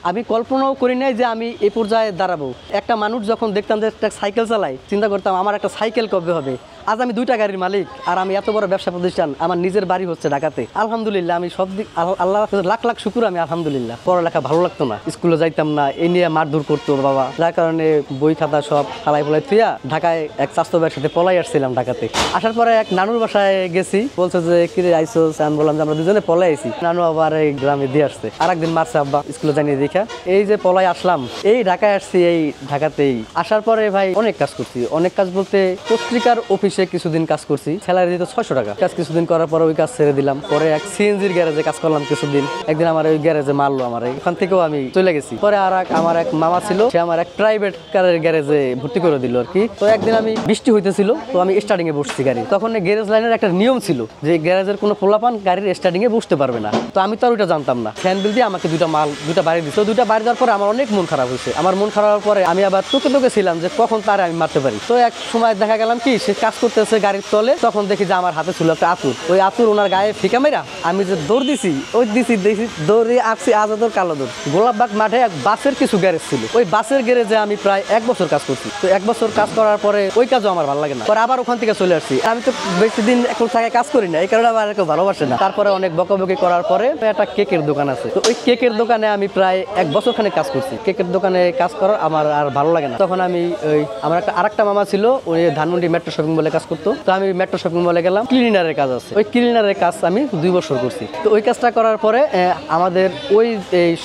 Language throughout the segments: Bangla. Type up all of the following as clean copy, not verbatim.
আমি কল্পনাও করি নাই যে আমি এই পর্যায়ে দাঁড়াবো। একটা মানুষ যখন দেখতাম যে একটা সাইকেল চালাই, চিন্তা করতাম আমার একটা সাইকেল কবে হবে। আজ আমি 2টা গাড়ির মালিক, আর আমি এত বড় ব্যবসা প্রতিষ্ঠান, আমার নিজের বাড়ি হচ্ছে ঢাকাতে। আলহামদুলিল্লাহ, আমি সব দিক আল্লাহ লাখ লাখ শুকুর। আমি আলহামদুলিল্লাহ, পড়ালেখা ভালো লাগতো না, স্কুলে যাইতাম না, এই নিয়ে মারধর করতো বাবা, যার কারণে বই খাতা সব ফালাই থুইয়া ঢাকায় এক স্বাস্থ্য ভাইয়ের সাথে পলাই আসছিলাম ঢাকাতে। আসার পরে এক নানুর বাসায় গেছি, বলছে যে কিরে আইসোস, আমি বললাম যে আমরা দুজনে পলাই আইছি। নানু আবার এই গ্রামে দিয়ে আসছে, আর একদিন মারছে আব্বা স্কুলে জানিয়ে দেখা। এই যে পলাই আসলাম, এই ঢাকায় আসছি, এই ঢাকাতেই আসার পরে ভাই অনেক কাজ করছি। অনেক কাজ বলতে পত্রিকার অফিসে কিছুদিন কাজ করছি, স্যালারি দিত 600 টাকা। কাজ কিছুদিন করার পরে ওই কাজ ছেড়ে দিলাম। পরে এক সিএনজির গ্যারেজে কাজ করলাম কিছুদিন। একদিন আমার ওই গ্যারেজে মারলো, আমার ওখান থেকেও আমি চলে গেছি। পরে আর আমার এক মামা ছিল, সে আমার এক প্রাইভেট কারের গ্যারেজে ভর্তি করে দিল আর কি। তো একদিন আমি বৃষ্টি হইতেছিল, তো আমি স্টার্টিং এ বসছি গাড়ি। তখন গ্যারেজ লাইনের একটা নিয়ম ছিল যে গ্যারেজের কোনো পোলাপান গাড়ির স্টার্টিং এ বসতে পারবে না। তো আমি তো আর ওইটা জানতাম না। ফ্যান বিল দিয়ে আমাকে 2টা বাড়ি দিচ্ছে। তো 2টা বাড়ি দেওয়ার পরে আমার অনেক মন খারাপ হয়েছে। আমার মন খারাপ হওয়ার পরে আমি আবার তোকে ছিলাম যে কখন তারে আমি মারতে পারি। তো এক সময় দেখা গেলাম কি সে কাজ করতেছে গাড়ির তলে, তখন দেখি যে আমার হাতে ছিল একটা আতুর। ওই আতুর ওনার গায়ে ফিকা মেরা আমি যে দৌড় দিছি, দেখি দৌড়ে আসছি আজাদর কালো দৌড়। গোলাপবাগ মাঠে এক বাসের কিছু গ্যারেজ ছিল, ওই বাসের গ্যারেজে আমি প্রায় 1 বছর কাজ করছি। তো 1 বছর কাজ করার পরে ওই কাজও আমার ভালো লাগে না, পরে আবার ওখান থেকে চলে আসছি। আমি তো বেশি দিন এখন থাকে কাজ করি না, এই কারণে আমার কেউ ভালোবাসে না। তারপরে অনেক বকাবকি করার পরে একটা কেকের দোকান আছে, তো ওই কেকের দোকানে আমি প্রায় 1 বছর খানে কাজ করছি। কেকের দোকানে কাজ করার আমার আর ভালো লাগে না। তখন আমি ওই আমার আরেকটা মামা ছিল, ওই ধানমন্ডি মেট্রো শপিং মলে কাজ করতো। তো আমি মেট্রো শপিং মলে গেলাম, ক্লিনারের কাজ আছে, ওই ক্লিনারের কাজ আমি 2 বছর করছি। তো ওই কাজটা করার পরে আমাদের ওই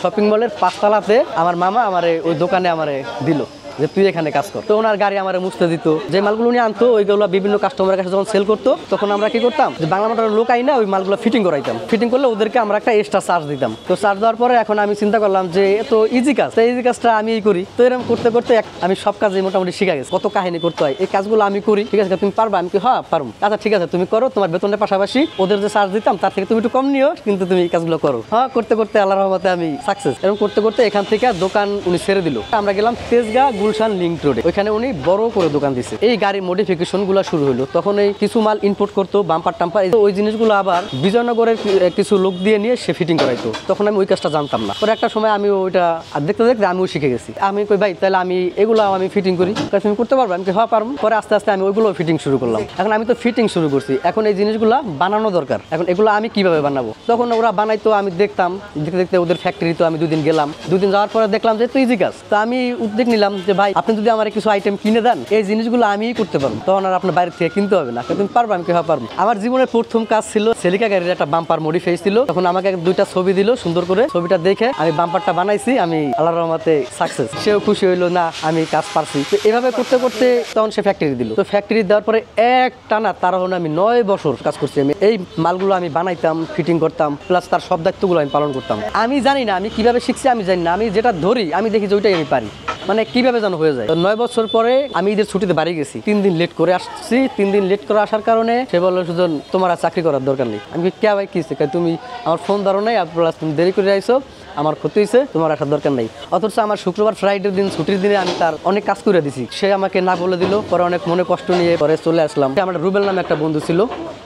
শপিং মলের 5 তলাতে আমার মামা আমারে ওই দোকানে আমারে দিল যে তুই এখানে কাজ কর। তো ওনার গাড়ি আমার মুছতে দিত, যে মালগুলো উনি আনতো ওইগুলো বিভিন্ন কাস্টমারের কাছে যখন সেল করতো, তখন আমরা কি করতাম যে বাংলা মোটরের লোক আই না ওই মালগুলো ফিটিং করাইতাম। ফিটিং করলে ওদেরকে আমরা একটা এক্সট্রা চার্জ দিতাম। তো চার্জ দেওয়ার পরে এখন আমি চিন্তা করলাম যে এত ইজি কাজ, তো ইজি কাজটা আমি করি। তো এরকম করতে করতে আমি সব কাজে মোটামুটি শিখে গেছি, কত কাহিনী করতে হয়, এই কাজগুলো আমি করি। ঠিক আছে, তুমি পারবা? আমি কি হ্যাঁ পারবো। আচ্ছা ঠিক আছে, তুমি করো, তোমার বেতনের পাশাপাশি ওদের যে চার্জ দিতাম তার থেকে তুমি একটু কম নিও, কিন্তু তুমি এই কাজগুলো করো। হ্যাঁ করতে করতে আল্লাহর রহমতে আমি সাকসেস। এরকম করতে করতে এখান থেকে দোকান উনি ছেড়ে দিল। আমরা গেলাম তেজগাঁ গুলশান লিংক রোডে, ওইখানে উনি বড় করে দোকান দিছে। এই গাড়ি মডিফিকেশন গুলো শুরু হলো, তখন এই কিছু মাল ইম্পোর্ট করতো, বাম্পার টাম্পার, ওই জিনিসগুলো আবার বিজয়নগরের কিছু লোক দিয়ে নিয়ে সে ফিটিং করাইতো। তখন আমি ওই কাজটা জানতাম না। পরে একটা সময় আমি ওইটা দেখতে দেখতে আমিও শিখে গেছি। আমি কই ভাই তাহলে আমি এগুলো আমি ফিটিং করি, তুমি করতে পারবো? আমি হ্যাঁ পারবো। পরে আস্তে আস্তে আমি ওইগুলো ফিটিং শুরু করলাম। এখন আমি তো ফিটিং শুরু করছি, এখন এই জিনিসগুলো বানানো দরকার। এখন এগুলো আমি কিভাবে বানাবো? তখন ওরা বানাইতো, আমি দেখতাম, দেখতে দেখতে ওদের ফ্যাক্টরি। তো আমি 2 দিন গেলাম, 2 দিন যাওয়ার পরে দেখলাম যে তো ইজি কাজ। তো আমি উদ্যোগ নিলাম যে ভাই আপনি যদি আমার কিছু আইটেম কিনে দেন, এই জিনিসগুলো আমিই করতে পারবো, তখন আর আপনার বাইরে থেকে কিনতে হবে না। তুমি পারবো? আমি হ্যাঁ পারবো। আমার জীবনের প্রথম কাজ ছিল সেলিকা গাড়ির একটা বাম্পার মডিফাই ছিল। তখন আমাকে 2টা ছবি দিল সুন্দর করে, ছবিটা দেখে আমি বাম্পারটা বানাইছি। আমি আল্লাহর রহমতে সাকসেস। সেও খুশি হইলো, না আমি কাজ পারছি। তো এভাবে করতে করতে তখন সে ফ্যাক্টরি দিল। তো ফ্যাক্টরি দেওয়ার পরে এক টানা তার হলো আমি 9 বছর কাজ করছি। আমি এই মালগুলো আমি বানাইতাম, ফিটিং করতাম, প্লাস তার সব দায়িত্বগুলো আমি পালন করতাম। আমি জানি না আমি কিভাবে শিখছি, আমি জানি না। আমি যেটা ধরি আমি দেখি যে ওইটাই আমি পারি, মানে কিভাবে যেন হয়ে যায়। 9 বছর পরে আমি ঈদের ছুটিতে বাড়ি গেছি, 3 দিন লেট করে আসছি। 3 দিন লেট করে আসার কারণে সে বললো সুজন তোমার আর চাকরি করার দরকার নেই। আমি কে ভাই কি তুমি আমার ফোন ধরো নাই, প্লাস তুমি দেরি করে আইসো, আমার ক্ষতি হয়েছে, তোমার আসার দরকার নেই। অথচ আমার শুক্রবার ফ্রাইডের দিন ছুটির দিনে আমি তার অনেক কাজ করে দিছি। সে আমাকে না বলে দিল, পরে অনেক মনে কষ্ট নিয়ে পরে চলে আসলাম। আমার রুবেল নামে একটা বন্ধু ছিল,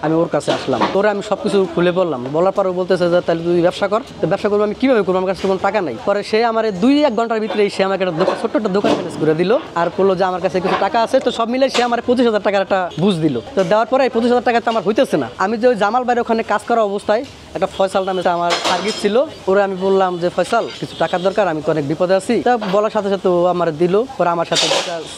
আমি ওর কাছে আসলাম। তোরে আমি সবকিছু খুলে বললাম, বলার পরে বলতেছে যে তাহলে তুই ব্যবসা কর। তো ব্যবসা করবো আমি কিভাবে করবো, আমার কাছে কোনো টাকা নাই। পরে সে আমার 2-1 ঘন্টার ভিতরে সে আমাকে একটা ছোট্ট একটা দোকান ম্যানেজ করে দিল, আর বললো যে আমার কাছে কিছু টাকা আছে। তো সব মিলে সে আমার 25,000 টাকার একটা বুঝ দিল। তো দেওয়ার পরে 25,000 টাকা তো আমার হইতেছে না। আমি যে ওই জামাল বাইরে ওখানে কাজ করা অবস্থায় একটা ফয়সাল নামে আমার টার্গেট ছিল, ওরা আমি বললাম যে ফয়সাল কিছু টাকার দরকার, আমি তো অনেক বিপদে আছি। তা বলার সাথে সাথে ও আমার দিল। পরে আমার সাথে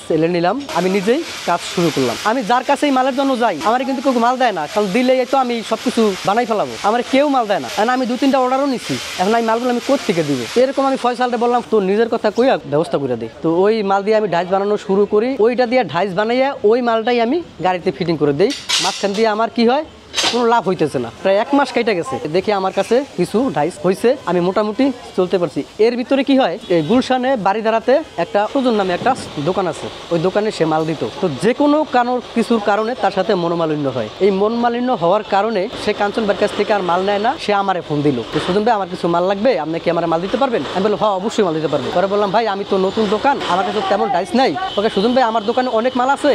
সেলে নিলাম, আমি নিজেই কাজ শুরু করলাম। আমি যার কাছেই মালের জন্য যাই, আমার কিন্তু কেউ মাল দেয় না, কারণ দিলেই তো আমি সবকিছু বানাই ফেলাবো, আমার কেউ মাল দেয় না। আমি 2-3টা অর্ডারও নিচ্ছি, এখন আমি মালগুলো আমি কোথা থেকে দিব? এরকম আমি ফয়সালটা বললাম তোর নিজের কথা কইয়া ব্যবস্থা করে দিই। তো ওই মাল দিয়ে আমি ঢাইস বানানো শুরু করি, ওইটা দিয়ে ঢাইস বানাইয়া ওই মালটাই আমি গাড়িতে ফিটিং করে দিই। মাঝখান দিয়ে আমার কি হয়, কোনো লাভ হইতেছে না। প্রায় 1 মাস কেটে গেছে, দেখি আমার কাছে কিছু ঢাইস হয়েছে, আমি মোটামুটি চলতে পারছি। এর ভিতরে কি হয়, এই গুলশানে বাড়িধারাতে একটা সুজন নামে একটা দোকান আছে, ওই দোকানে সে মাল দিত। তো যে কোনো কিছুর কারণে তার সাথে মনোমালিন্য হয়। এই মনোমালিন্য হওয়ার কারণে সে কাঞ্চন ভাইয়ের কাছ থেকে আর মাল নেয় না। সে আমারে ফোন দিল, সুজন ভাই আমার কিছু মাল লাগবে, আপনি কি আমার মাল দিতে পারবেন? আমি বললাম হ্যাঁ অবশ্যই মাল দিতে পারবেন। পরে বললাম ভাই আমি তো নতুন দোকান, আমার কাছে তেমন ডাইস নাই। ওকে সুজন ভাই আমার দোকানে অনেক মাল আছে,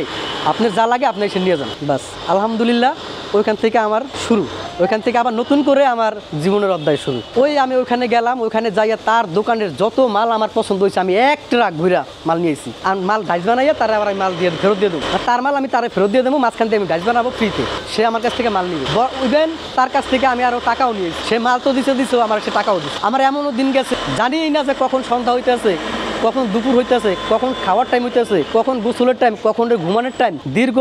আপনার যা লাগে আপনি এসে নিয়ে যান। বাস আলহামদুলিল্লাহ ওইখান থেকে আমার শুরু। ওইখান থেকে আবার নতুন করে আমার জীবনের অধ্যায় শুরু। আমি ওইখানে গেলাম, ওইখানে যাইয়া তার দোকানের যত মাল আমার পছন্দ হয়েছে আমি এক ট্রাক ঘুরা মাল নিয়েছি। আর মাল ডাইস বানাইয়া তারা আবার আমি মাল দিয়ে ফেরত দিয়ে দেবো, আর তার মাল আমি তারা ফেরত দিয়ে দেবো, মাঝখান থেকে আমি ডাইস বানাবো ফ্রিতে। সে আমার কাছ থেকে মাল নিবে, ইভেন তার কাছ থেকে আমি আরো টাকাও নিয়েছি। সে মাল তো দিছে আমার, সে টাকাও দিচ্ছে। আমার এমনও দিন গেছে জানি না যে কখন সন্ধ্যা হইতেছে, কখন দুপুর হইতেছে, কখন খাওয়ার টাইম হইতেছে, কখন গোসলের টাইম, কখন ঘুমানোর টাইম। দীর্ঘ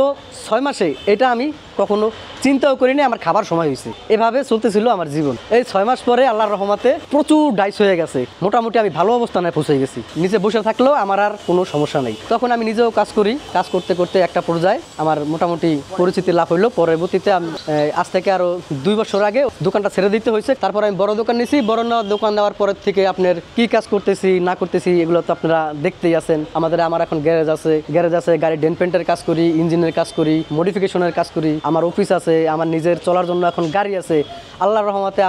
6 মাসে এটা আমি কখনো চিন্তাও করিনি আমার খাবার সময় হয়েছে। এভাবে চলতেছিল আমার জীবন। এই 6 মাস পরে আল্লাহর রহমতে প্রচুর ডাইস হয়ে গেছে, মোটামুটি আমি ভালো অবস্থানে পৌঁছে গেছি। নিচে বসে থাকলেও আমার আর কোনো সমস্যা নেই। তখন আমি নিজেও কাজ করি, কাজ করতে করতে একটা পর্যায়ে আমার মোটামুটি পরিচিতি লাভ হইলো। পরবর্তীতে আমি আজ থেকে আরো 2 বছর আগে দোকানটা ছেড়ে দিতে হয়েছে। তারপর আমি বড় দোকান নিয়েছি। বড় দোকান নেওয়ার পরের থেকে আপনার কি কাজ করতেছি না করতেছি এগুলো তো আপনারা দেখতেই আছেন। আমার এখন গ্যারেজ আছে, গাড়ির ডেন্ট পেন্টের কাজ করি, ইঞ্জিনের কাজ করি, মডিফিকেশনের কাজ করি। আমার অফিস আছে, আমার নিজের চলার জন্য এখন গাড়ি আছে। আল্লাহর রহমতে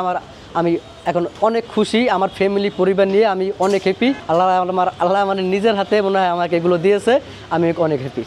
আমি এখন অনেক খুশি। আমার ফ্যামিলি পরিবার নিয়ে আমি অনেক হ্যাপি। আল্লাহ আমার নিজের হাতে মনে হয় আমাকে এগুলো দিয়েছে, আমি অনেক হ্যাপি।